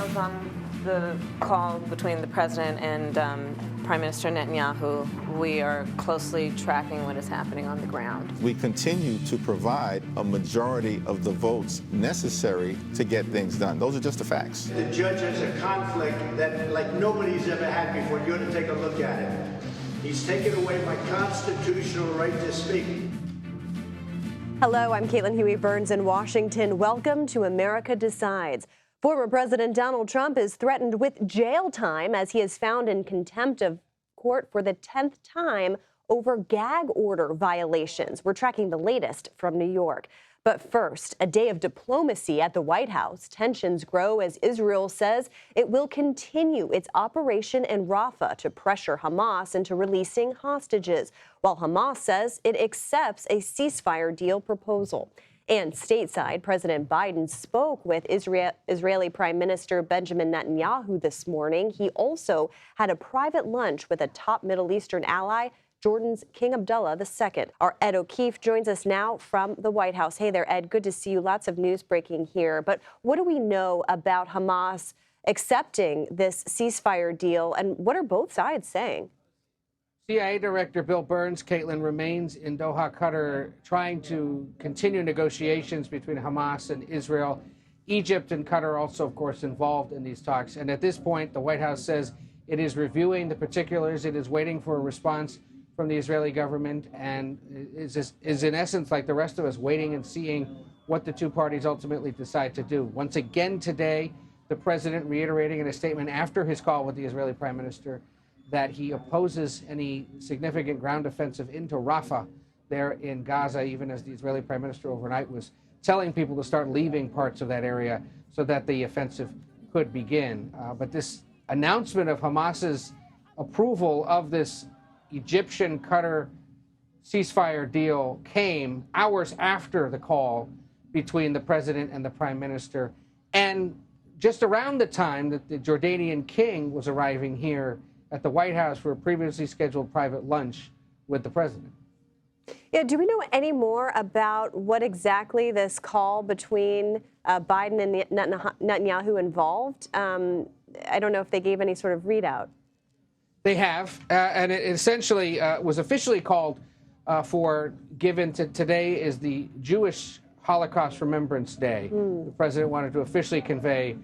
details on the call between the president and Prime Minister Netanyahu. We are closely tracking what is happening on the ground. We continue to provide a majority of the votes necessary to get things done. Those are just the facts. The judge has a conflict that like nobody's ever had before. You ought to take a look at it. He's taken away my constitutional right to speak. Hello, I'm Caitlin Huey-Burns in Washington. Welcome to America Decides. Former President Donald Trump is threatened with jail time as he is found in contempt of court for the 10th time over gag order violations. We're tracking the latest from New York. But first, a day of diplomacy at the White House. Tensions grow as Israel says it will continue its operation in Rafah to pressure Hamas into releasing hostages, while Hamas says it accepts a ceasefire deal proposal. And stateside, President Biden spoke with Israeli Prime Minister Benjamin Netanyahu this morning. He also had a private lunch with a top Middle Eastern ally, Jordan's King Abdullah II. Our Ed O'Keefe joins us now from the White House. Hey there, Ed. Good to see you. Lots of news breaking here. But what do we know about Hamas accepting this ceasefire deal, and what are both sides saying? CIA Director Bill Burns, Caitlin, remains in Doha, Qatar, trying to continue negotiations between Hamas and Israel. Egypt and Qatar also, of course, involved in these talks. And at this point, the White House says it is reviewing the particulars. It is waiting for a response from the Israeli government and is in essence, like the rest of us, waiting and seeing what the two parties ultimately decide to do. Once again today, the president reiterating in a statement after his call with the Israeli Prime Minister that he opposes any significant ground offensive into Rafah there in Gaza, even as the Israeli Prime Minister overnight was telling people to start leaving parts of that area so that the offensive could begin. But this announcement of Hamas's approval of this Egyptian-Qatar ceasefire deal came hours after the call between the president and the prime minister, and just around the time that the Jordanian king was arriving here at the White House for a previously scheduled private lunch with the president. Yeah, do we know any more about what exactly this call between Biden and Netanyahu involved? I don't know if they gave any sort of readout. They have, and it essentially was officially called for, given to today is the Jewish Holocaust Remembrance Day. The president wanted to officially convey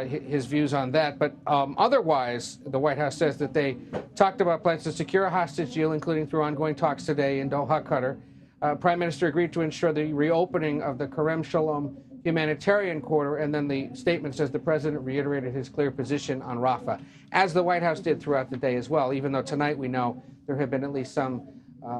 his views on that. But otherwise, the White House says that they talked about plans to secure a hostage deal, including through ongoing talks today in Doha, Qatar. Prime Minister agreed to ensure the reopening of the Kerem Shalom humanitarian corridor, and then the statement says the president reiterated his clear position on Rafah, as the White House did throughout the day as well, even though tonight we know there have been at least some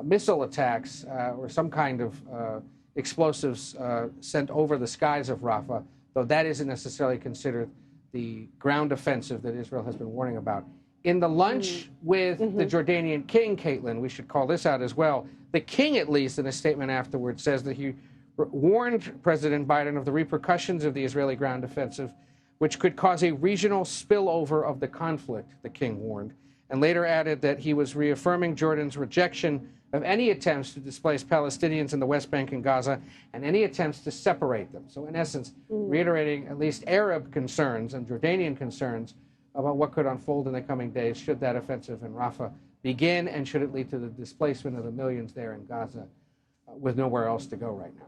missile attacks or some kind of explosives sent over the skies of Rafah, though that isn't necessarily considered the ground offensive that Israel has been warning about. In the lunch with the Jordanian king, Caitlin, we should call this out as well, the king, at least in a statement afterwards, says that he warned President Biden of the repercussions of the Israeli ground offensive, which could cause a regional spillover of the conflict, the king warned, and later added that he was reaffirming Jordan's rejection of any attempts to displace Palestinians in the West Bank and Gaza and any attempts to separate them. So in essence, reiterating at least Arab concerns and Jordanian concerns about what could unfold in the coming days should that offensive in Rafah begin, and should it lead to the displacement of the millions there in Gaza with nowhere else to go right now.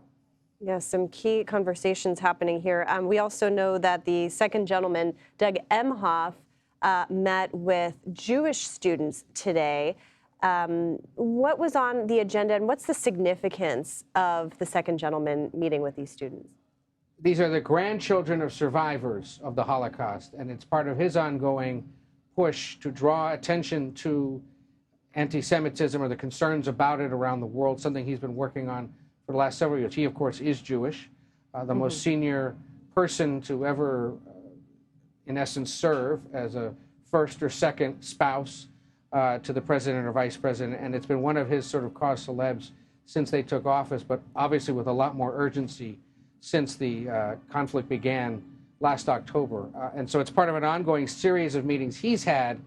Yes, some key conversations happening here. We also know that the second gentleman, Doug Emhoff, met with Jewish students today. What was on the agenda, and what's the significance of the second gentleman meeting with these students? These are the grandchildren of survivors of the Holocaust, and it's part of his ongoing push to draw attention to anti-Semitism or the concerns about it around the world, something he's been working on for the last several years. He, of course, is Jewish, the most senior person to ever, in essence, serve as a first or second spouse to the president or vice president, and it's been one of his sort of cause celebs since they took office, but obviously with a lot more urgency since the conflict began last October. And so it's part of an ongoing series of meetings he's had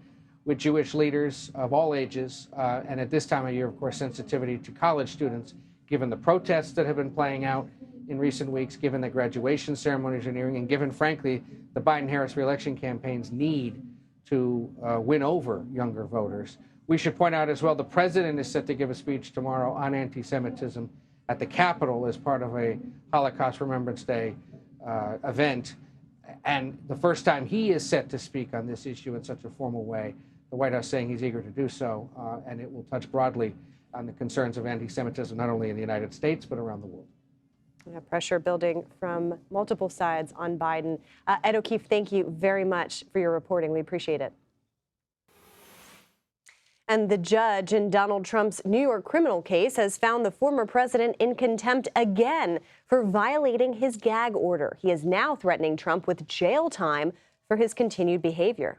with Jewish leaders of all ages, and at this time of year, of course, sensitivity to college students, given the protests that have been playing out in recent weeks, given that graduation ceremonies are nearing, and given, frankly, the Biden-Harris reelection campaign's need to win over younger voters. We should point out as well, the president is set to give a speech tomorrow on anti-Semitism at the Capitol as part of a Holocaust Remembrance Day event. And the first time he is set to speak on this issue in such a formal way, the White House saying he's eager to do so, and it will touch broadly on the concerns of anti-Semitism, not only in the United States, but around the world. Yeah, pressure building from multiple sides on Biden. Ed O'Keefe, thank you very much for your reporting. We appreciate it. And the judge in Donald Trump's New York criminal case has found the former president in contempt again for violating his gag order. He is now threatening Trump with jail time for his continued behavior.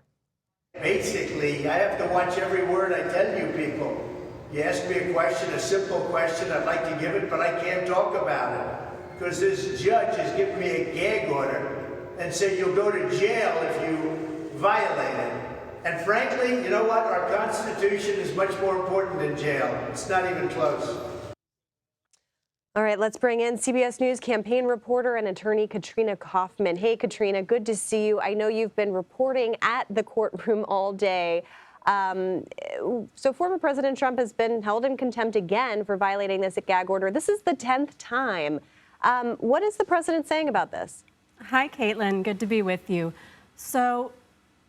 Basically, I have to watch every word I tell you people. You ask me a question, a simple question, I'd like to give it, but I can't talk about it. Because this judge has given me a gag order and said you'll go to jail if you violate it. And frankly, you know what? Our Constitution is much more important than jail. It's not even close. All right, let's bring in CBS News campaign reporter and attorney Katrina Kaufman. Hey, Katrina, good to see you. I know you've been reporting at the courtroom all day. So former President Trump has been held in contempt again for violating this gag order. This is the 10th time. What is the president saying about this? Hi, Caitlin. Good to be with you. So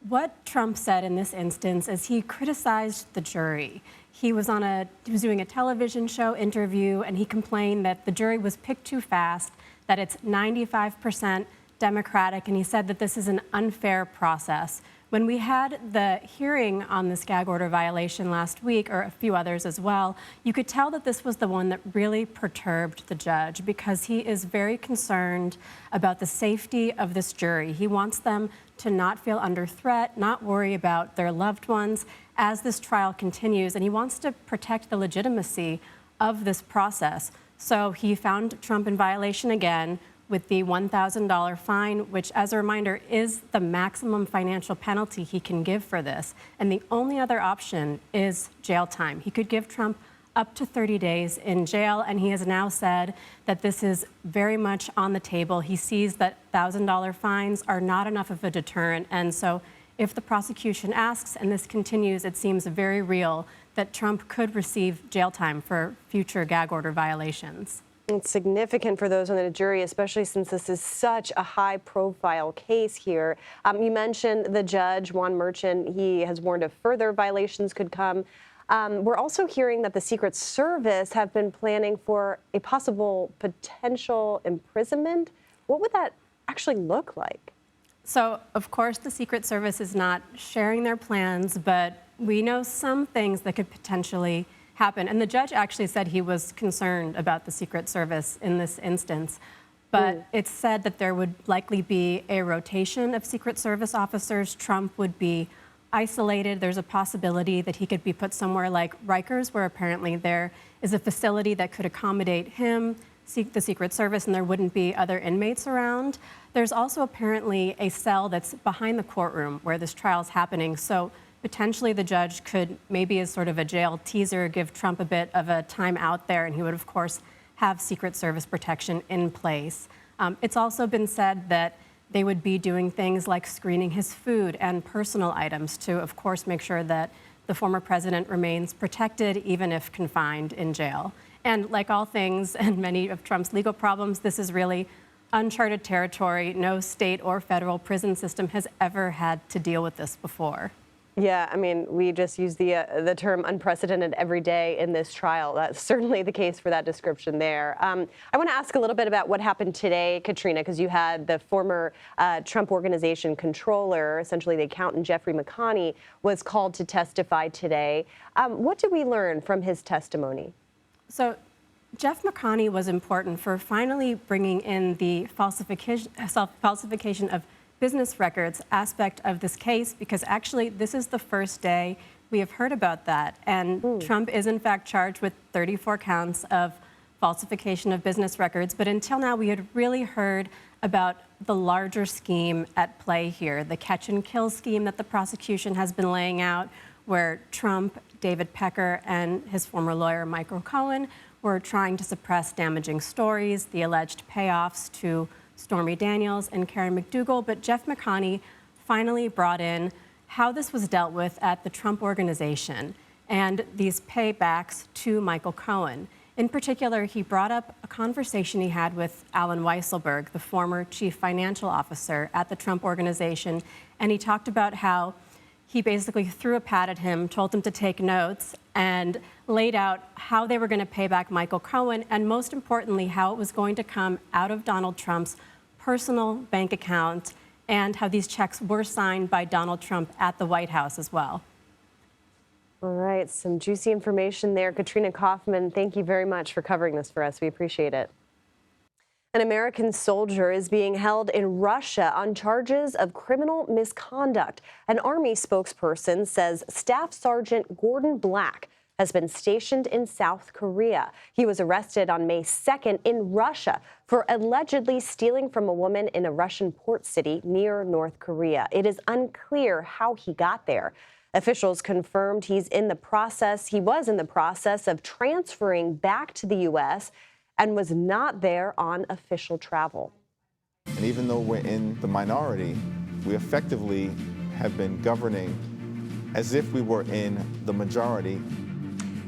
what Trump said in this instance is he criticized the jury. He was doing a television show interview, and he complained that the jury was picked too fast, that it's 95% Democratic, and he said that this is an unfair process. When we had the hearing on this gag order violation last week, or a few others as well, you could tell that this was the one that really perturbed the judge because he is very concerned about the safety of this jury. He wants them to not feel under threat, not worry about their loved ones as this trial continues, and he wants to protect the legitimacy of this process. So he found Trump in violation again with the $1,000 fine, which, as a reminder, is the maximum financial penalty he can give for this. And the only other option is jail time. He could give Trump up to 30 days in jail, and he has now said that this is very much on the table. He sees that $1,000 fines are not enough of a deterrent, and so if the prosecution asks, and this continues, it seems very real that Trump could receive jail time for future gag order violations. It's significant for those on the jury, especially since this is such a high-profile case here. You mentioned the judge, Juan Merchant. He has warned of further violations could come. We're also hearing that the Secret Service have been planning for a possible potential imprisonment. What would that actually look like? So, of course, the Secret Service is not sharing their plans, but we know some things that could potentially happen. And the judge actually said he was concerned about the Secret Service in this instance. But it's said that there would likely be a rotation of Secret Service officers. Trump would be isolated. There's a possibility that he could be put somewhere like Rikers, where apparently there is a facility that could accommodate him, the Secret Service, and there wouldn't be other inmates around. There's also apparently a cell that's behind the courtroom where this trial is happening. So potentially the judge could, maybe as sort of a jail teaser, give Trump a bit of a time out there, and he would, of course, have Secret Service protection in place. It's also been said that they would be doing things like screening his food and personal items to, of course, make sure that the former president remains protected, even if confined in jail. And like all things and many of Trump's legal problems, this is really uncharted territory. No state or federal prison system has ever had to deal with this before. Yeah, I mean, we just use the term unprecedented every day in this trial. That's certainly the case for that description there. I want to ask a little bit about what happened today, Katrina, because you had the former Trump Organization controller, essentially the accountant Jeffrey McConney, was called to testify today. What did we learn from his testimony? So Jeff McConney was important for finally bringing in the falsification of business records aspect of this case, because actually this is the first day we have heard about that. And Trump is in fact charged with 34 counts of falsification of business records. But until now, we had really heard about the larger scheme at play here, the catch and kill scheme that the prosecution has been laying out, where Trump, David Pecker, and his former lawyer, Michael Cohen, were trying to suppress damaging stories, the alleged payoffs to Stormy Daniels and Karen McDougal, but Jeff McConney finally brought in how this was dealt with at the Trump Organization and these paybacks to Michael Cohen. In particular, he brought up a conversation he had with Alan Weisselberg, the former chief financial officer at the Trump Organization, and he talked about how he basically threw a pad at him, told him to take notes, and laid out how they were going to pay back Michael Cohen, and most importantly, how it was going to come out of Donald Trump's personal bank account, and how these checks were signed by Donald Trump at the White House as well. All right, some juicy information there. Katrina Kaufman, thank you very much for covering this for us. We appreciate it. An American soldier is being held in Russia on charges of criminal misconduct. An Army spokesperson says Staff Sergeant Gordon Black has been stationed in South Korea. He was arrested on May 2nd in Russia for allegedly stealing from a woman in a Russian port city near North Korea. It is unclear how he got there. Officials confirmed he was in the process of transferring back to the U.S. and was not there on official travel. And even though we're in the minority, we effectively have been governing as if we were in the majority.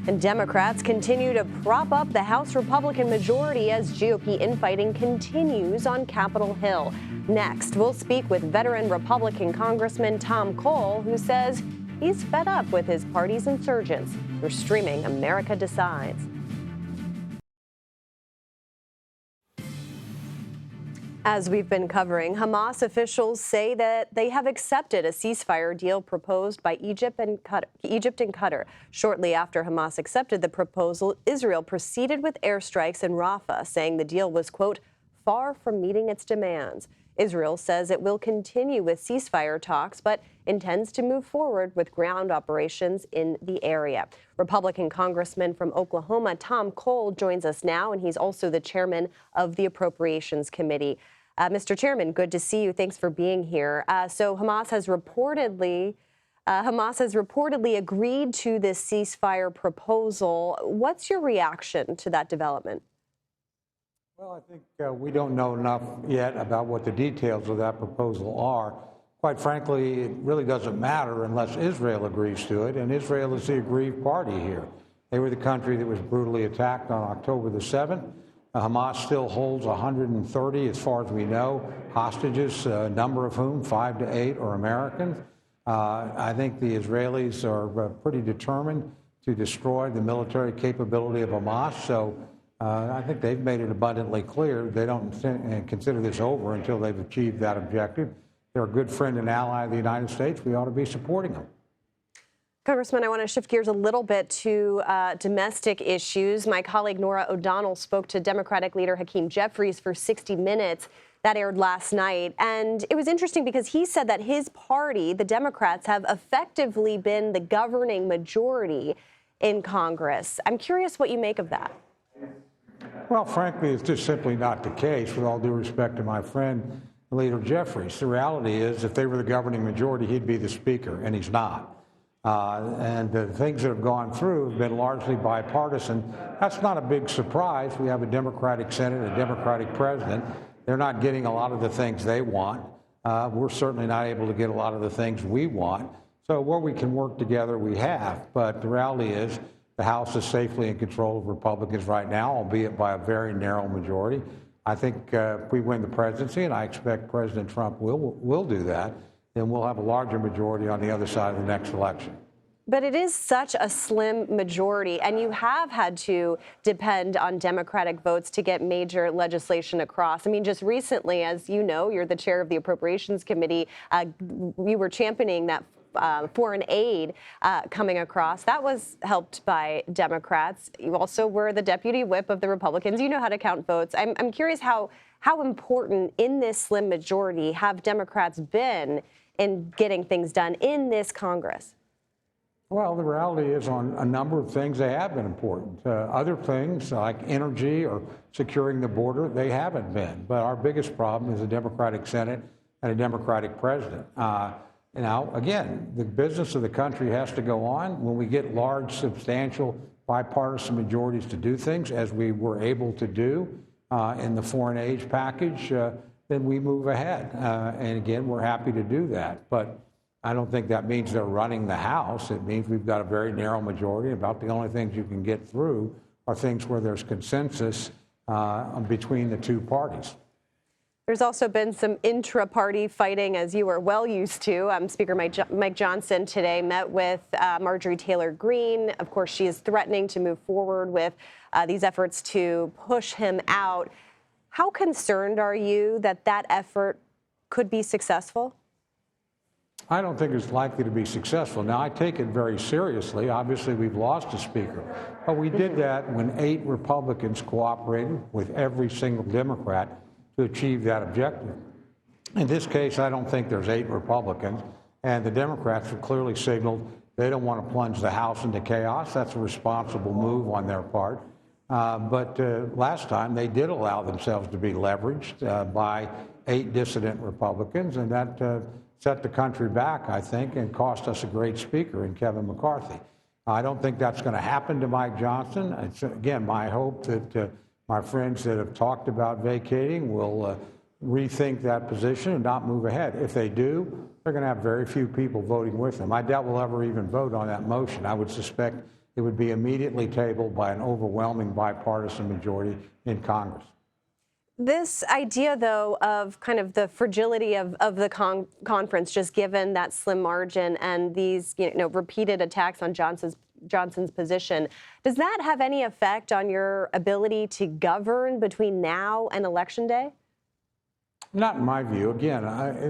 And Democrats continue to prop up the House Republican majority as GOP infighting continues on Capitol Hill. Next, we'll speak with veteran Republican Congressman Tom Cole, who says he's fed up with his party's insurgents. We're streaming America Decides. As we've been covering, Hamas officials say that they have accepted a ceasefire deal proposed by Egypt and Qatar. Shortly after Hamas accepted the proposal, Israel proceeded with airstrikes in Rafah, saying the deal was, quote, far from meeting its demands. Israel says it will continue with ceasefire talks, but intends to move forward with ground operations in the area. Republican Congressman from Oklahoma, Tom Cole, joins us now, and he's also the chairman of the Appropriations Committee. Mr. Chairman, good to see you. Thanks for being here. So Hamas has reportedly agreed to this ceasefire proposal. What's your reaction to that development? Well, I think we don't know enough yet about what the details of that proposal are. Quite frankly, it really doesn't matter unless Israel agrees to it, and Israel is the aggrieved party here. They were the country that was brutally attacked on October the 7th. Hamas still holds 130, as far as we know, hostages, a number of whom, 5 to 8, are Americans. I think the Israelis are pretty determined to destroy the military capability of Hamas, so I think they've made it abundantly clear they don't consider this over until they've achieved that objective. They're a good friend and ally of the United States. We ought to be supporting them. Congressman, I want to shift gears a little bit to domestic issues. My colleague Nora O'Donnell spoke to Democratic leader Hakeem Jeffries for 60 Minutes. That aired last night. And it was interesting because he said that his party, the Democrats, have effectively been the governing majority in Congress. I'm curious what you make of that. Well, frankly, it's just simply not the case, with all due respect to my friend, Leader Jeffries. The reality is, if they were the governing majority, he'd be the speaker, and he's not. And the things that have gone through have been largely bipartisan. That's not a big surprise. We have a Democratic Senate, a Democratic president. They're not getting a lot of the things they want. We're certainly not able to get a lot of the things we want. So where we can work together, we have. But the reality is, the House is safely in control of Republicans right now, albeit by a very narrow majority. I think if we win the presidency, and I expect President Trump will do that, then we'll have a larger majority on the other side of the next election. But it is such a slim majority, and you have had to depend on Democratic votes to get major legislation across. I mean, just recently, as you know, you're the chair of the Appropriations Committee. We were championing that foreign aid coming across. That was helped by Democrats. You also were the deputy whip of the Republicans. You know how to count votes. I'm curious how important in this slim majority have Democrats been in getting things done in this Congress? Well, the reality is, on a number of things, they have been important. Other things, like energy or securing the border, they haven't been. But our biggest problem is a Democratic Senate and a Democratic president. Now, again, the business of the country has to go on. When we get large, substantial bipartisan majorities to do things, as we were able to do in the foreign aid package, then we move ahead. And again, we're happy to do that. But I don't think that means they're running the House. It means we've got a very narrow majority. About the only things you can get through are things where there's consensus between the two parties. There's also been some intra-party fighting, as you are well used to. Speaker Mike Johnson today met with Marjorie Taylor Greene. Of course, she is threatening to move forward with these efforts to push him out. How concerned are you that that effort could be successful? I don't think it's likely to be successful. Now, I take it very seriously. Obviously, we've lost a speaker. But we did that when 8 Republicans cooperated with every single Democrat to achieve that objective. In this case, I don't think there's 8 Republicans, and the Democrats have clearly signaled they don't want to plunge the House into chaos. That's a responsible move on their part. But last time, they did allow themselves to be leveraged by 8 dissident Republicans, and that set the country back, I think, and cost us a great speaker in Kevin McCarthy. I don't think that's going to happen to Mike Johnson. It's, again, my hope that my friends that have talked about vacating will rethink that position and not move ahead. If they do, they're going to have very few people voting with them. I doubt we'll ever even vote on that motion. I would suspect it would be immediately tabled by an overwhelming bipartisan majority in Congress. This idea, though, of kind of the fragility of the conference, just given that slim margin and these repeated attacks on Johnson's position, does that have any effect on your ability to govern between now and Election Day? Not in my view. Again,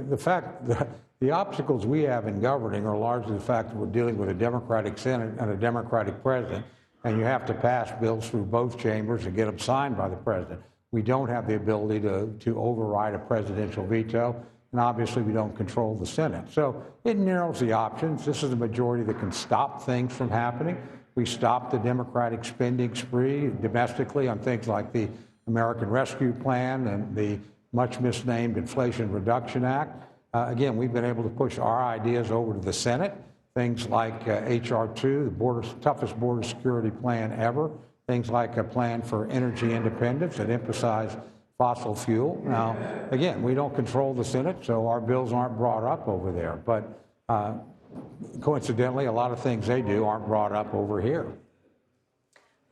the fact that the obstacles we have in governing are largely the fact that we're dealing with a Democratic Senate and a Democratic president, and you have to pass bills through both chambers and get them signed by the president. We don't have the ability to override a presidential veto, and obviously we don't control the Senate. So it narrows the options. This is a majority that can stop things from happening. We stopped the Democratic spending spree domestically on things like the American Rescue Plan and the much misnamed Inflation Reduction Act. Again, we've been able to push our ideas over to the Senate, things like H.R. 2, the toughest border security plan ever, things like a plan for energy independence that emphasize fossil fuel. Now, again, we don't control the Senate, so our bills aren't brought up over there. But coincidentally, a lot of things they do aren't brought up over here.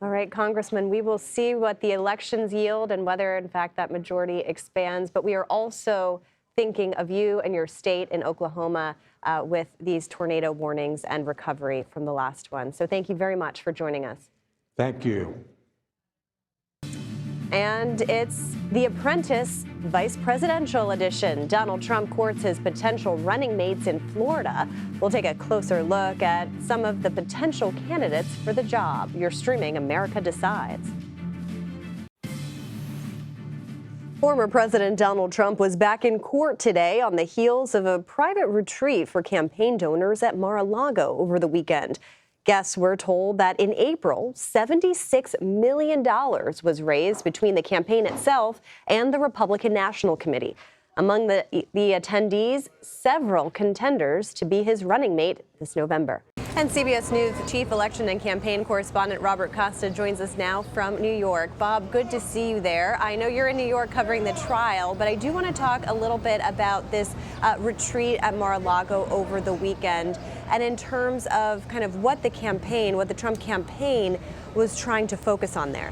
All right, Congressman, we will see what the elections yield and whether, in fact, that majority expands. But we are also thinking of you and your state in Oklahoma with these tornado warnings and recovery from the last one. So thank you very much for joining us. Thank you. And it's The Apprentice Vice Presidential Edition. Donald Trump courts his potential running mates in Florida. We'll take a closer look at some of the potential candidates for the job. You're streaming America Decides. Former President Donald Trump was back in court today on the heels of a private retreat for campaign donors at Mar-a-Lago over the weekend. Guests were told that in April, $76 million was raised between the campaign itself and the Republican National Committee. Among the attendees, several contenders to be his running mate this November. And CBS News chief election and campaign correspondent Robert Costa joins us now from New York. Bob, good to see you there. I know you're in New York covering the trial, but I do want to talk a little bit about this retreat at Mar-a-Lago over the weekend, and in terms of kind of what the Trump campaign was trying to focus on there.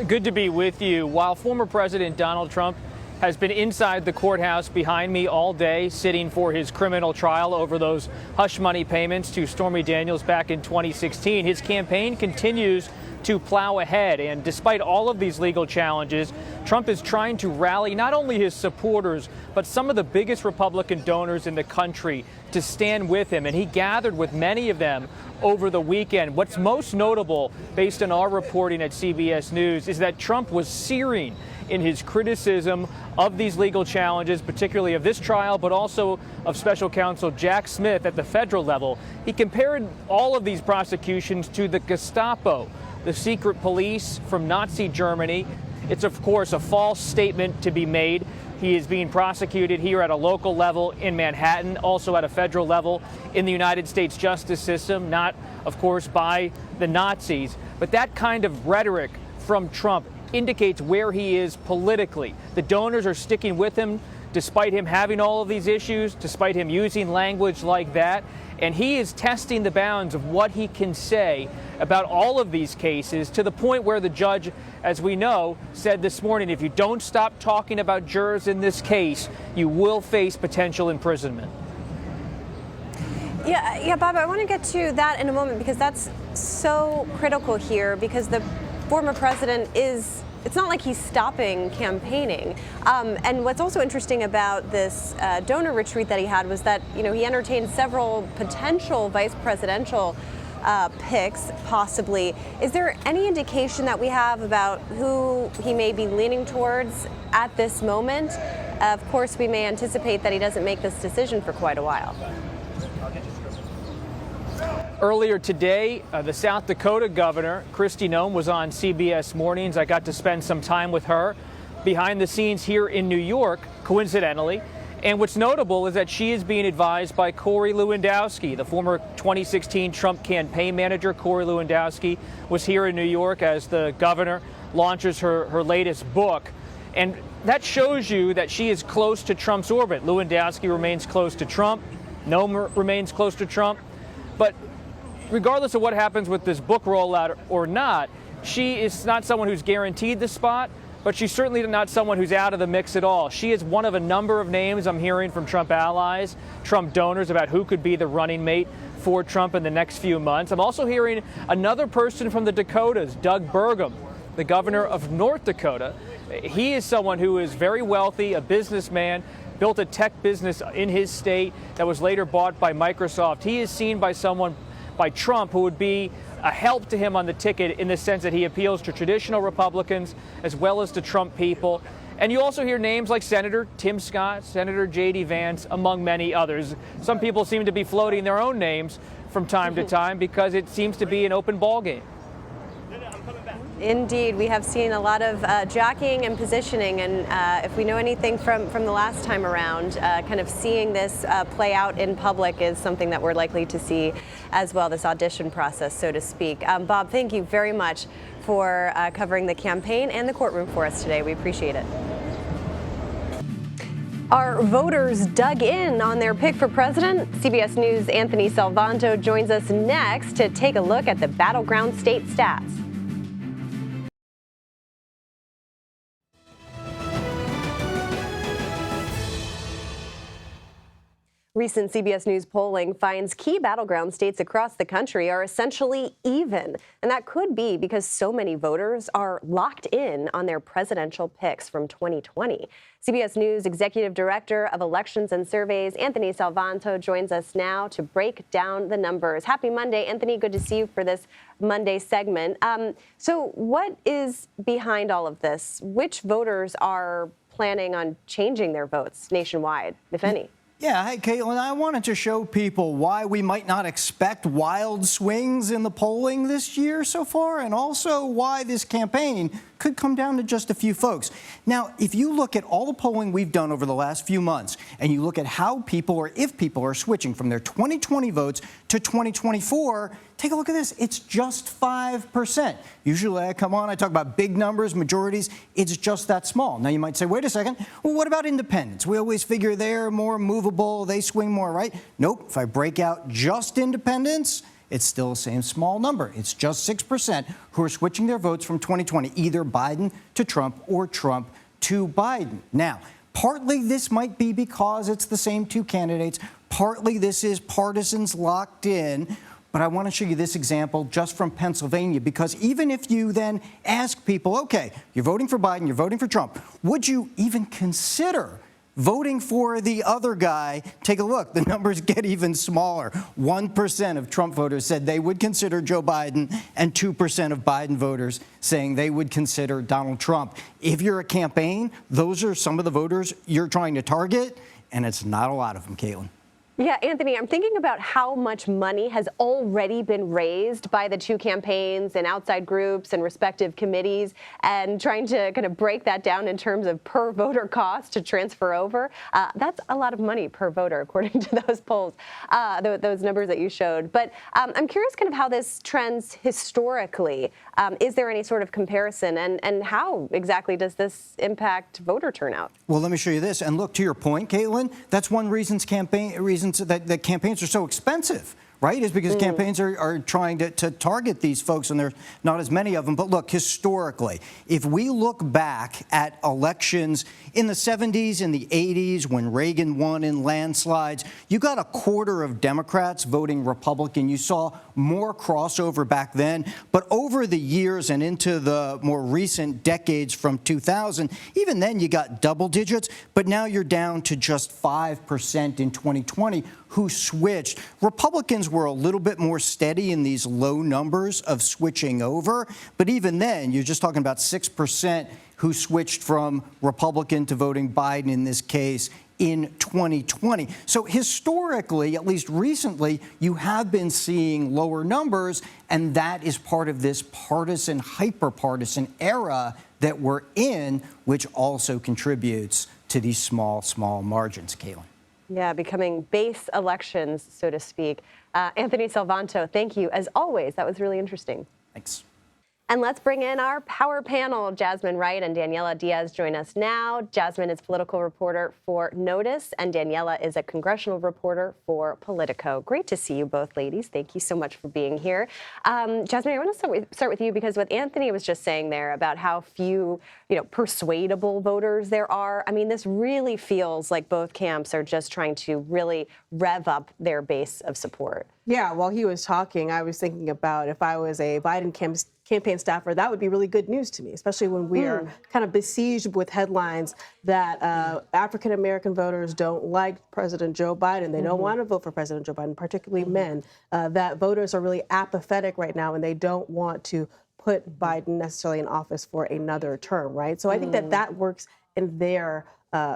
Good to be with you. While former President Donald Trump has been inside the courthouse behind me all day, sitting for his criminal trial over those hush money payments to Stormy Daniels back in 2016, his campaign continues to plow ahead. And despite all of these legal challenges, Trump is trying to rally not only his supporters, but some of the biggest Republican donors in the country to stand with him. And he gathered with many of them over the weekend. What's most notable, based on our reporting at CBS News, is that Trump was searing in his criticism of these legal challenges, particularly of this trial, but also of special counsel Jack Smith at the federal level. He compared all of these prosecutions to the Gestapo, the secret police from Nazi Germany, It's, of course, a false statement to be made. He is being prosecuted here at a local level in Manhattan, also at a federal level in the United States justice system, not, of course, by the Nazis. But that kind of rhetoric from Trump indicates where he is politically. The donors are sticking with him despite him having all of these issues, despite him using language like that. And he is testing the bounds of what he can say about all of these cases, to the point where the judge, as we know, said this morning, if you don't stop talking about jurors in this case, you will face potential imprisonment. Yeah, Bob, I want to get to that in a moment, because that's so critical here, because the former president is, it's not like he's stopping campaigning. And what's also interesting about this donor retreat that he had was that, you know, he entertained several potential vice presidential picks, possibly. Is there any indication that we have about who he may be leaning towards at this moment? Of course, we may anticipate that he doesn't make this decision for quite a while. Earlier today, the South Dakota governor, Kristi Noem, was on CBS Mornings. I got to spend some time with her behind the scenes here in New York, coincidentally. And what's notable is that she is being advised by Corey Lewandowski, the former 2016 Trump campaign manager. Corey Lewandowski was here in New York as the governor launches her latest book. And that shows you that she is close to Trump's orbit. Lewandowski remains close to Trump. Noem remains close to Trump. But regardless of what happens with this book rollout or not, she is not someone who's guaranteed the spot, but she's certainly not someone who's out of the mix at all. She is one of a number of names I'm hearing from Trump allies, Trump donors, about who could be the running mate for Trump in the next few months. I'm also hearing another person from the Dakotas, Doug Burgum, the governor of North Dakota. He is someone who is very wealthy, a businessman, built a tech business in his state that was later bought by Microsoft. He is seen by someone, by Trump, who would be a help to him on the ticket, in the sense that he appeals to traditional Republicans as well as to Trump people. And you also hear names like Senator Tim Scott, Senator J.D. Vance, among many others. Some people seem to be floating their own names from time to time because it seems to be an open ballgame. Indeed, we have seen a lot of jockeying and positioning, and if we know anything from the last time around, kind of seeing this play out in public is something that we're likely to see as well, this audition process, so to speak. Bob, thank you very much for covering the campaign and the courtroom for us today. We appreciate it. Our voters dug in on their pick for president. CBS News' Anthony Salvanto joins us next to take a look at the battleground state stats. Recent CBS News polling finds key battleground states across the country are essentially even. And that could be because so many voters are locked in on their presidential picks from 2020. CBS News Executive Director of Elections and Surveys, Anthony Salvanto, joins us now to break down the numbers. Happy Monday, Anthony. Good to see you for this Monday segment. So what is behind all of this? Which voters are planning on changing their votes nationwide, if any? Yeah, hey, Caitlin, I wanted to show people why we might not expect wild swings in the polling this year so far, and also why this campaign could come down to just a few folks. Now, if you look at all the polling we've done over the last few months, and you look at how people, or if people are switching from their 2020 votes to 2024, take a look at this. It's just 5%. Usually I come on, I talk about big numbers, majorities. It's just that small. Now you might say, wait a second. Well, what about independents? We always figure they're more movable, they swing more, right? Nope. If I break out just independents, it's still the same small number. It's just 6% who are switching their votes from 2020, either Biden to Trump or Trump to Biden. Now, partly this might be because it's the same two candidates. Partly this is partisans locked in. But I want to show you this example just from Pennsylvania, because even if you then ask people, okay, you're voting for Biden, you're voting for Trump, would you even consider voting for the other guy? Take a look. The numbers get even smaller. 1% of Trump voters said they would consider Joe Biden, and 2% of Biden voters saying they would consider Donald Trump. If you're a campaign, those are some of the voters you're trying to target, and it's not a lot of them, Caitlin. Yeah, Anthony, I'm thinking about how much money has already been raised by the two campaigns and outside groups and respective committees, and trying to kind of break that down in terms of per voter cost to transfer over. That's a lot of money per voter, according to those polls, those numbers that you showed. But I'm curious kind of how this trends historically. Is there any sort of comparison, and how exactly does this impact voter turnout? Well, let me show you this. And look, to your point, Caitlin, that's one reason that campaigns are so expensive, right? Is because campaigns are trying to target these folks, and there's not as many of them. But look, historically, if we look back at elections in the 70s and the 80s when Reagan won in landslides, you got a quarter of Democrats voting Republican. You saw more crossover back then. But over the years and into the more recent decades from 2000, even then you got double digits. But now you're down to just 5% in 2020 who switched. Republicans were a little bit more steady in these low numbers of switching over. But even then, you're just talking about 6% who switched from Republican to voting Biden in this case in 2020. So historically, at least recently, you have been seeing lower numbers, and that is part of this partisan, hyper-partisan era that we're in, which also contributes to these small margins, Caitlin. Yeah, becoming base elections, so to speak. Anthony Salvanto, thank you. As always, that was really interesting. Thanks. And let's bring in our power panel. Jasmine Wright and Daniela Diaz join us now. Jasmine is political reporter for Notice, and Daniela is a congressional reporter for Politico. Great to see you both, ladies. Thank you so much for being here. Jasmine, I want to start with you, because what Anthony was just saying there about how few, persuadable voters there are. I mean, this really feels like both camps are just trying to really rev up their base of support. Yeah, while he was talking, I was thinking about if I was a Biden campaign staffer, that would be really good news to me, especially when we are kind of besieged with headlines that African-American voters don't like President Joe Biden. They don't want to vote for President Joe Biden, particularly men. That voters are really apathetic right now, and they don't want to put Biden necessarily in office for another term, right? So I think that works in their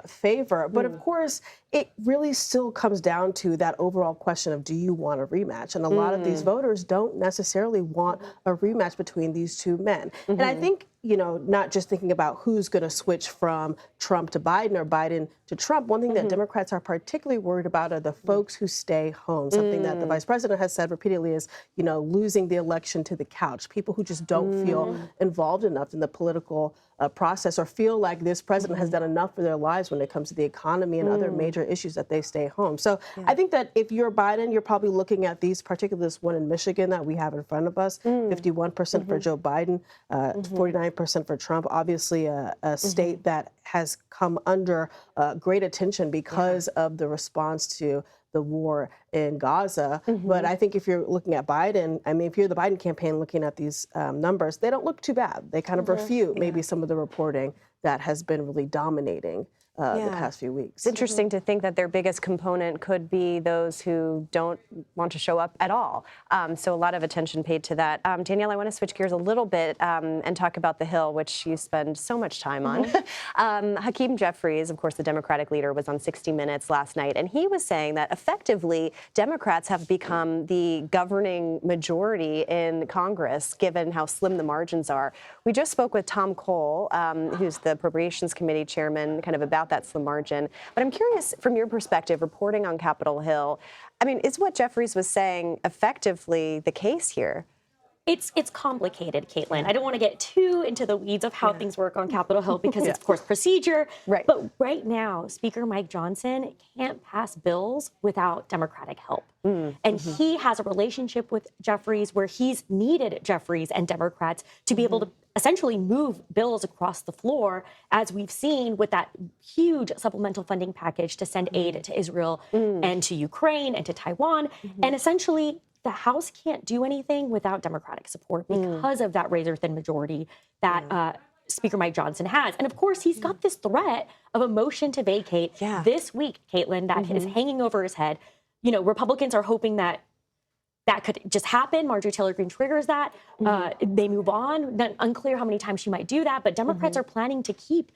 favor. But of course, it really still comes down to that overall question of, do you want a rematch? And a lot of these voters don't necessarily want a rematch between these two men. And I think, not just thinking about who's going to switch from Trump to Biden or Biden to Trump, one thing that Democrats are particularly worried about are the folks who stay home. Something that the vice president has said repeatedly is, losing the election to the couch. People who just don't feel involved enough in the political process, or feel like this president has done enough for their lives when it comes to the economy and other major issues, that they stay home. So I think that if you're Biden, you're probably looking at these, particularly this one in Michigan that we have in front of us, 51% for Joe Biden, 49% for Trump. Obviously a state that has come under great attention because of the response to the war in Gaza. But I think if you're looking at Biden, if you're the Biden campaign looking at these numbers, they don't look too bad. They kind of refute maybe some of the reporting that has been really dominating the past few weeks. It's interesting to think that their biggest component could be those who don't want to show up at all. So a lot of attention paid to that. Danielle, I want to switch gears a little bit and talk about the Hill, which you spend so much time on. Hakeem Jeffries, of course, the Democratic leader, was on 60 Minutes last night, and he was saying that effectively Democrats have become the governing majority in Congress, given how slim the margins are. We just spoke with Tom Cole, who's the Appropriations Committee chairman, kind of about that slim margin. But I'm curious, from your perspective, reporting on Capitol Hill, is what Jeffries was saying effectively the case here? It's complicated, Caitlin. I don't want to get too into the weeds of how things work on Capitol Hill because it's, of course, procedure. Right. But right now, Speaker Mike Johnson can't pass bills without Democratic help. And he has a relationship with Jeffries where he's needed Jeffries and Democrats to be able to essentially move bills across the floor, as we've seen with that huge supplemental funding package to send aid to Israel and to Ukraine and to Taiwan. And essentially, the House can't do anything without Democratic support because of that razor-thin majority that Speaker Mike Johnson has. And of course, he's got this threat of a motion to vacate this week, Caitlin, that is hanging over his head. Republicans are hoping that could just happen. Marjorie Taylor Greene triggers that. They move on. Unclear how many times she might do that. But Democrats are planning to keep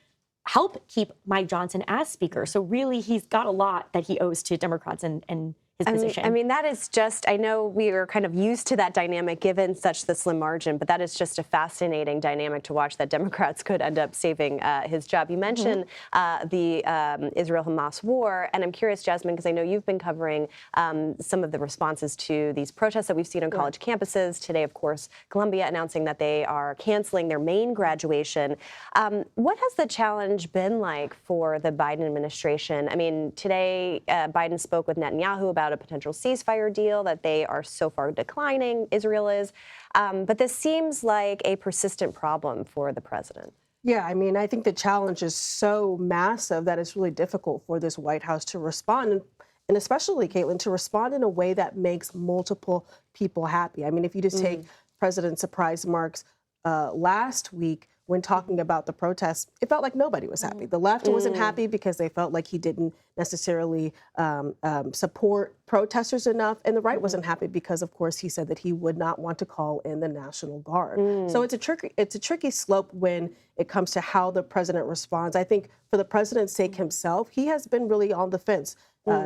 help keep Mike Johnson as Speaker. So really, he's got a lot that he owes to Democrats and his position. I mean, that is just, I know we are kind of used to that dynamic given such the slim margin, but that is just a fascinating dynamic to watch that Democrats could end up saving his job. You mentioned the Israel-Hamas war, and I'm curious, Jasmine, because I know you've been covering some of the responses to these protests that we've seen on college campuses. Today, of course, Columbia announcing that they are canceling their main graduation. What has the challenge been like for the Biden administration? I mean, today, Biden spoke with Netanyahu about a potential ceasefire deal that they are so far declining, Israel is. But this seems like a persistent problem for the president. Yeah, I mean, I think the challenge is so massive that it's really difficult for this White House to respond, and especially, Caitlin, to respond in a way that makes multiple people happy. I mean, if you just take President's surprise remarks last week, when talking about the protests, it felt like nobody was happy. The left wasn't happy because they felt like he didn't necessarily support protesters enough, and the right wasn't happy because, of course, he said that he would not want to call in the National Guard. So it's a tricky slope when it comes to how the president responds. I think for the president's sake himself, he has been really on the fence,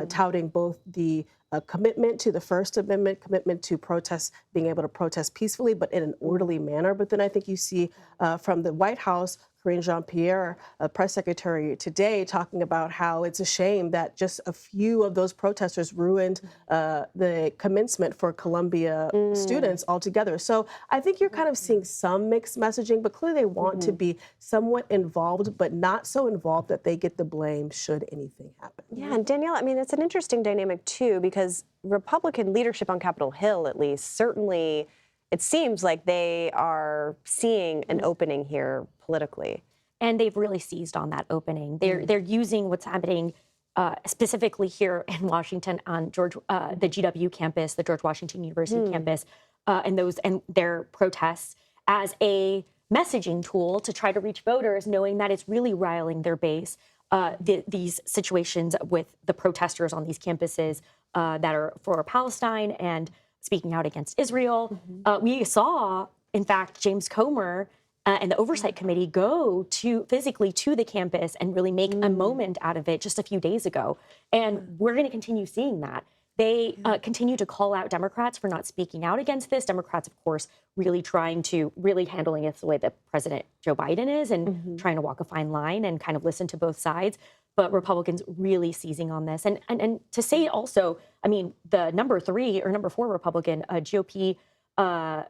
touting both the commitment to the First Amendment, commitment to protest, being able to protest peacefully, but in an orderly manner. But then I think you see from the White House, Karine Jean-Pierre, press secretary today, talking about how it's a shame that just a few of those protesters ruined the commencement for Columbia students altogether. So I think you're kind of seeing some mixed messaging, but clearly they want to be somewhat involved, but not so involved that they get the blame should anything happen. Yeah, and Danielle, I mean, it's an interesting dynamic too, because Republican leadership on Capitol Hill, at least, certainly it seems like they are seeing an opening here politically. And they've really seized on that opening. They're using what's happening specifically here in Washington on the GW campus, the George Washington University campus, and their protests as a messaging tool to try to reach voters, knowing that it's really riling their base. These situations with the protesters on these campuses that are for Palestine and speaking out against Israel. We saw, in fact, James Comer and the Oversight Committee go physically to the campus and really make a moment out of it just a few days ago. And we're going to continue seeing that. They continue to call out Democrats for not speaking out against this. Democrats, of course, really handling it the way that President Joe Biden is and trying to walk a fine line and kind of listen to both sides. But Republicans really seizing on this. And to say also, I mean, the number 4 Republican GOP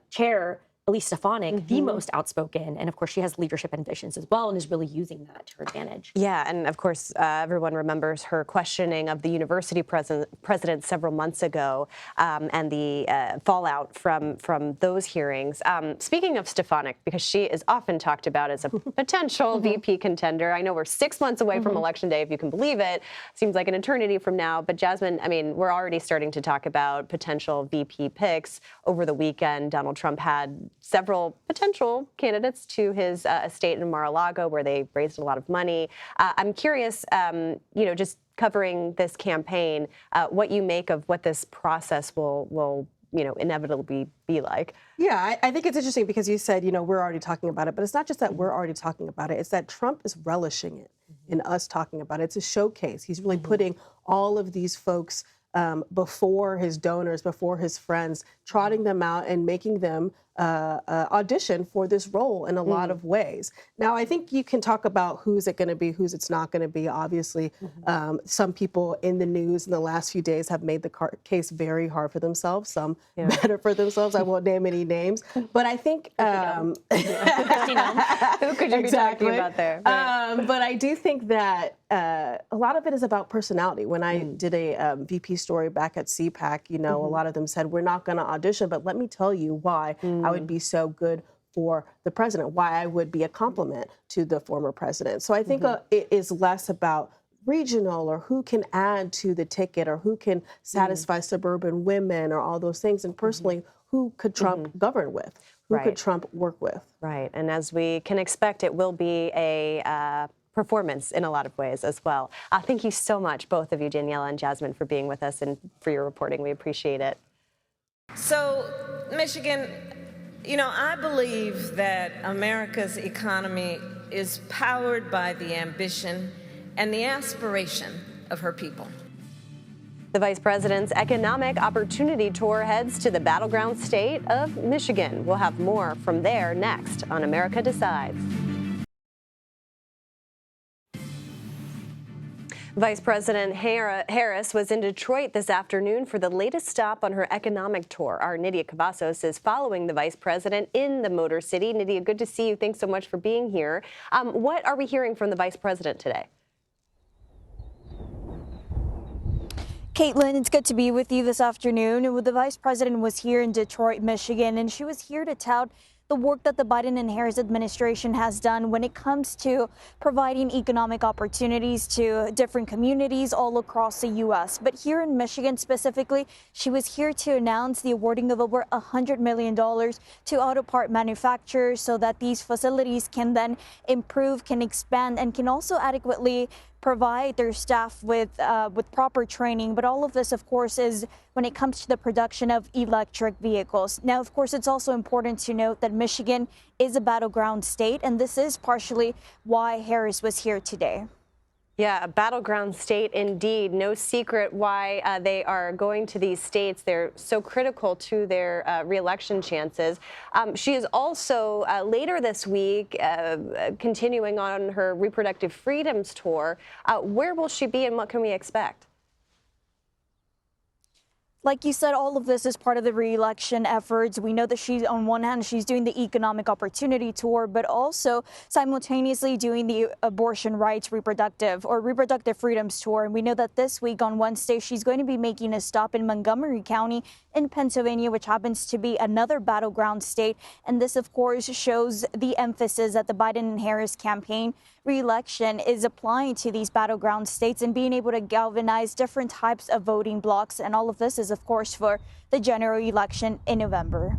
chair, Elise Stefanik, the most outspoken. And of course, she has leadership ambitions as well and is really using that to her advantage. Yeah, and of course, everyone remembers her questioning of the university president several months ago and the fallout from those hearings. Speaking of Stefanik, because she is often talked about as a potential VP contender. I know we're 6 months away from Election Day, if you can believe it. Seems like an eternity from now. But Jasmine, I mean, we're already starting to talk about potential VP picks. Over the weekend, Donald Trump had several potential candidates to his estate in Mar-a-Lago, where they raised a lot of money. I'm curious, just covering this campaign, what you make of what this process will inevitably be like. Yeah, I think it's interesting because you said, we're already talking about it, but it's not just that we're already talking about it, it's that Trump is relishing it in us talking about it. It's a showcase. He's really putting all of these folks before his donors, before his friends, trotting them out and making them audition for this role in a lot of ways. Now, I think you can talk about who's it going to be, who's it's not going to be. Obviously, some people in the news in the last few days have made the case very hard for themselves, some better for themselves. I won't name any names. But I think... Who could you be talking about there? Right. But I do think that a lot of it is about personality. When I did a VP story back at CPAC, a lot of them said, we're not going to audition, but let me tell you why I would be so good for the president, why I would be a compliment to the former president. So I think it is less about regional or who can add to the ticket or who can satisfy suburban women or all those things. And personally, who could Trump govern with? Who could Trump work with? Right. And as we can expect, it will be a performance in a lot of ways as well. Thank you so much, both of you, Daniela and Jasmine, for being with us and for your reporting. We appreciate it. So, Michigan, I believe that America's economy is powered by the ambition and the aspiration of her people. The Vice President's Economic Opportunity Tour heads to the battleground state of Michigan. We'll have more from there next on America Decides. Vice President Harris was in Detroit this afternoon for the latest stop on her economic tour. Our Nydia Cavazos is following the Vice President in the Motor City. Nydia, good to see you. Thanks so much for being here. What are we hearing from the Vice President today? Caitlin, it's good to be with you this afternoon. The Vice President was here in Detroit, Michigan, and she was here to tout the work that the Biden and Harris administration has done when it comes to providing economic opportunities to different communities all across the U.S. But here in Michigan specifically, she was here to announce the awarding of over $100 million to auto part manufacturers so that these facilities can then improve, can expand, and can also adequately provide their staff with proper training. But all of this, of course, is when it comes to the production of electric vehicles. Now, of course, it's also important to note that Michigan is a battleground state, and this is partially why Harris was here today. Yeah, a battleground state indeed. No secret why they are going to these states. They're so critical to their reelection chances. She is also later this week continuing on her reproductive freedoms tour. Where will she be and what can we expect? Like you said, all of this is part of the re-election efforts. We know that she's, on one hand, she's doing the economic opportunity tour, but also simultaneously doing the abortion rights reproductive freedoms tour. And we know that this week on Wednesday, she's going to be making a stop in Montgomery County in Pennsylvania, which happens to be another battleground state. And this, of course, shows the emphasis that the Biden and Harris campaign re-election is applying to these battleground states and being able to galvanize different types of voting blocks. And all of this is, of course, for the general election in November.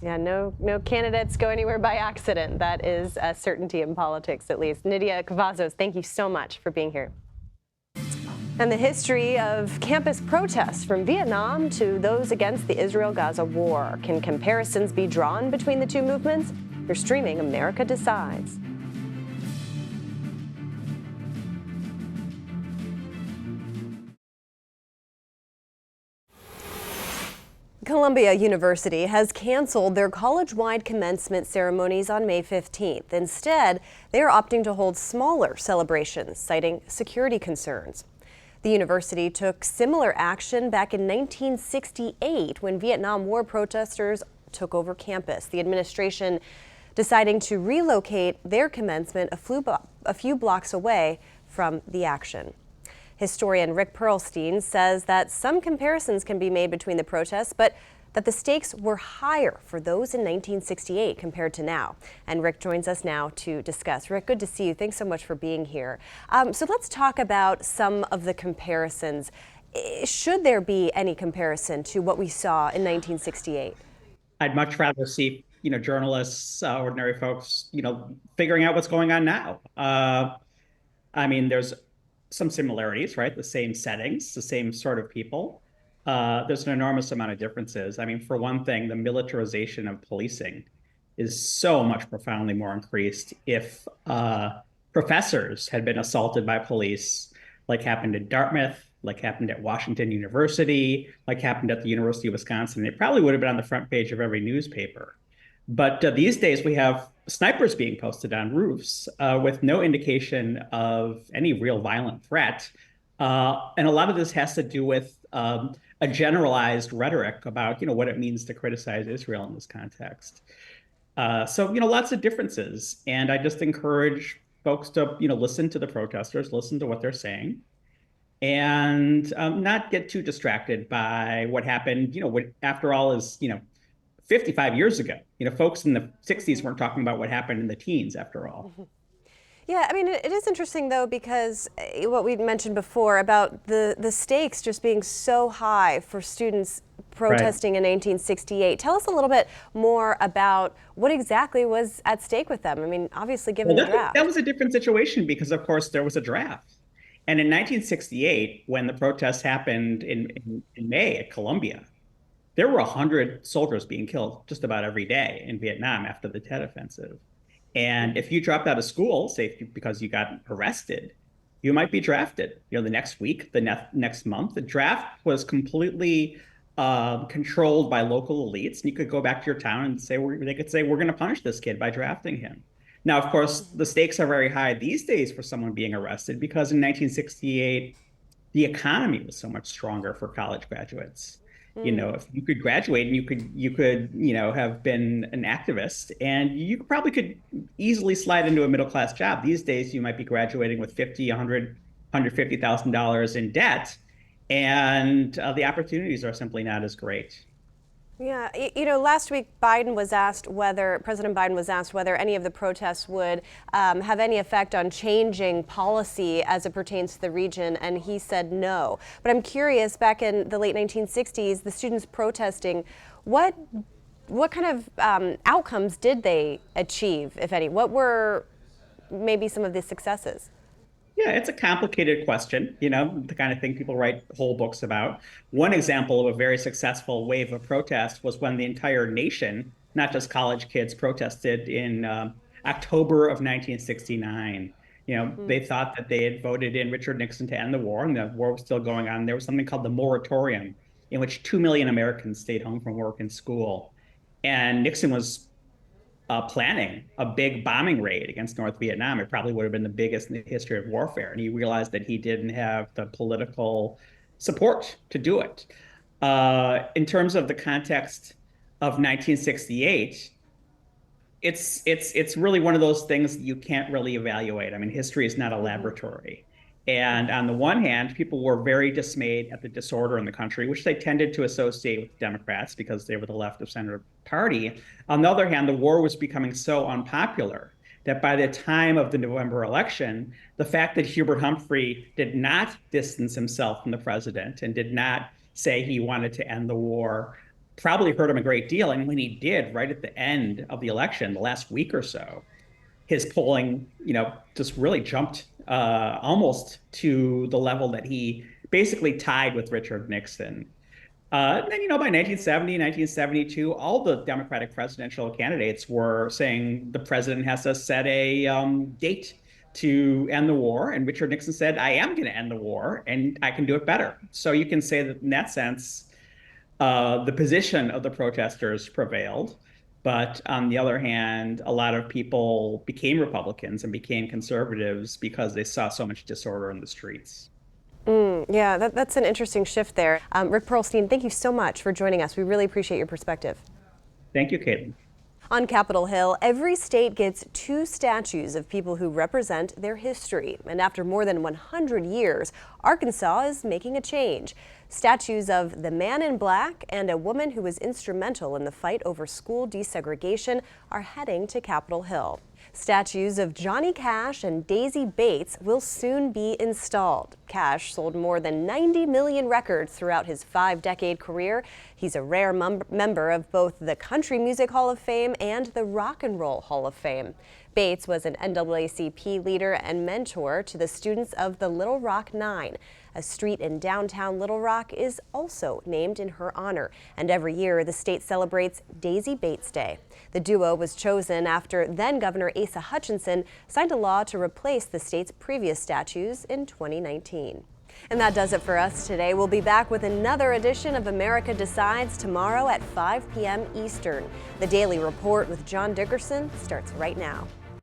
Yeah, no candidates go anywhere by accident. That is a certainty in politics, at least. Nydia Cavazos, thank you so much for being here. And the history of campus protests from Vietnam to those against the Israel-Gaza war. Can comparisons be drawn between the two movements? You're streaming America Decides. Columbia University has canceled their college-wide commencement ceremonies on May 15th. Instead, they are opting to hold smaller celebrations, citing security concerns. The university took similar action back in 1968 when Vietnam War protesters took over campus. The administration deciding to relocate their commencement a few blocks away from the action. Historian Rick Perlstein says that some comparisons can be made between the protests, but that the stakes were higher for those in 1968 compared to now. And Rick joins us now to discuss. Rick, good to see you. Thanks so much for being here. So let's talk about some of the comparisons. Should there be any comparison to what we saw in 1968? I'd much rather see, journalists, ordinary folks, figuring out what's going on now. I mean, there's some similarities, right? The same settings, the same sort of people. There's an enormous amount of differences. I mean, for one thing, the militarization of policing is so much profoundly more increased. If professors had been assaulted by police, like happened at Dartmouth, like happened at Washington University, like happened at the University of Wisconsin, it probably would have been on the front page of every newspaper. But these days we have snipers being posted on roofs with no indication of any real violent threat. And a lot of this has to do with a generalized rhetoric about, what it means to criticize Israel in this context. So, lots of differences. And I just encourage folks to, listen to the protesters, listen to what they're saying, and not get too distracted by what happened, what after all is, 55 years ago. Folks in the 60s weren't talking about what happened in the teens, after all. Yeah, I mean, it is interesting, though, because what we mentioned before about the stakes just being so high for students protesting in 1968. Tell us a little bit more about what exactly was at stake with them. I mean, obviously, given the draft. That was a different situation because, of course, there was a draft. And in 1968, when the protests happened in May at Columbia, there were 100 soldiers being killed just about every day in Vietnam after the Tet Offensive. And if you dropped out of school, say because you got arrested, you might be drafted. The next week, the next month. The draft was completely controlled by local elites, and you could go back to your town and say they could say we're going to punish this kid by drafting him. Now, of course, the stakes are very high these days for someone being arrested because in 1968, the economy was so much stronger for college graduates. If you could graduate and you could have been an activist, and you probably could easily slide into a middle class job. These days, you might be graduating with $50,000, $100,000, $150,000 in debt, and the opportunities are simply not as great. Yeah, last week President Biden was asked whether any of the protests would have any effect on changing policy as it pertains to the region, and he said no. But I'm curious, back in the late 1960s, the students protesting, what kind of outcomes did they achieve, if any? What were maybe some of the successes? Yeah, it's a complicated question, the kind of thing people write whole books about. One example of a very successful wave of protest was when the entire nation, not just college kids, protested in October of 1969. They thought that they had voted in Richard Nixon to end the war, and the war was still going on. There was something called the moratorium, in which 2 million Americans stayed home from work and school. And Nixon was planning a big bombing raid against North Vietnam. It probably would have been the biggest in the history of warfare. And he realized that he didn't have the political support to do it. In terms of the context of 1968, it's really one of those things that you can't really evaluate. I mean, history is not a laboratory. And on the one hand, people were very dismayed at the disorder in the country, which they tended to associate with Democrats because they were the left of center party. On the other hand, the war was becoming so unpopular that by the time of the November election, the fact that Hubert Humphrey did not distance himself from the president and did not say he wanted to end the war probably hurt him a great deal. And when he did, right at the end of the election, the last week or so, his polling, just really jumped almost to the level that he basically tied with Richard Nixon. Then, by 1970, 1972, all the Democratic presidential candidates were saying the president has to set a date to end the war. And Richard Nixon said, I am going to end the war and I can do it better. So you can say that in that sense, the position of the protesters prevailed. But on the other hand, a lot of people became Republicans and became conservatives because they saw so much disorder in the streets. Yeah, that's an interesting shift there. Rick Perlstein, thank you so much for joining us. We really appreciate your perspective. Thank you, Caitlin. On Capitol Hill, every state gets 2 statues of people who represent their history. And after more than 100 years, Arkansas is making a change. Statues of the man in black and a woman who was instrumental in the fight over school desegregation are heading to Capitol Hill. Statues of Johnny Cash and Daisy Bates will soon be installed. Cash sold more than 90 million records throughout his 5-decade career. He's a rare member of both the Country Music Hall of Fame and the Rock and Roll Hall of Fame. Bates was an NAACP leader and mentor to the students of the Little Rock Nine. A street in downtown Little Rock is also named in her honor, and every year the state celebrates Daisy Bates Day. The duo was chosen after then-Governor Asa Hutchinson signed a law to replace the state's previous statues in 2019. And that does it for us today. We'll be back with another edition of America Decides tomorrow at 5 p.m. Eastern. The Daily Report with John Dickerson starts right now.